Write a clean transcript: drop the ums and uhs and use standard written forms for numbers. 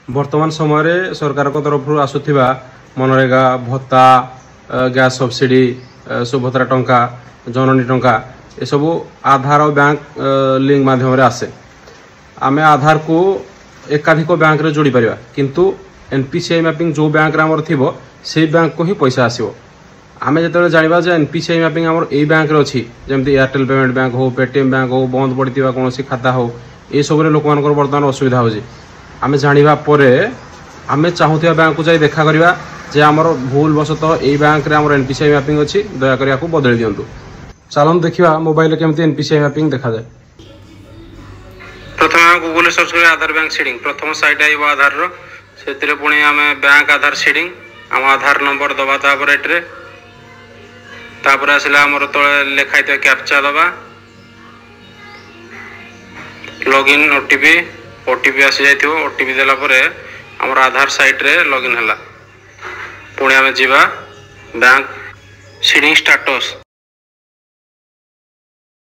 वर्तमान समय सरकार तरफ आसुवा मनरेगा भत्ता गैस सब्सिडी सुभद्रा टंका जननी टंका ये सब आधार और बैंक लिंक माध्यम आसे आम आधार को एकाधिक बैंक रे जोड़ी पारिबा किंतु एनपीसीआई मैपिंग जो बैंक रे हमर थिबो से बैंक को ही पैसा आसीबो। आम जो जानवा एनपीसीआई मैपिंग आम ए बैंक रे अच्छी जमती एयरटेल पेमेंट बैंक हो पेटीएम बैंक हो बंद पड़ता कौन खाता हो ये सब लोक मान बर्तमान असुविधा हो आम जाना आम चाहूबा बैंक को जाई देखा करवा जे आमर भूल वशतः यही बैंक रे आमर एनपीसीआई मैपिंग अच्छी दयाकोरी या बदल दिंतु। चलन देखा मोबाइल केमती एनपीसीआई मैपिंग देखा जाए। प्रथम गूगल सर्च कर आधार बैंक सीडिंग प्रथम साइट आइब आधार से पुणी आम बैंक आधार सीडिंग आम आधार नंबर दबा तापर आसला आमर तले लिखाई कैप्चा दबा लॉगिन ओटीपी आसी जाइथिबो ओटीपी देला परे आमर आधार साइट रे लॉगिन हला पुणी आम जीवा बैंक सीडिंग स्टेटस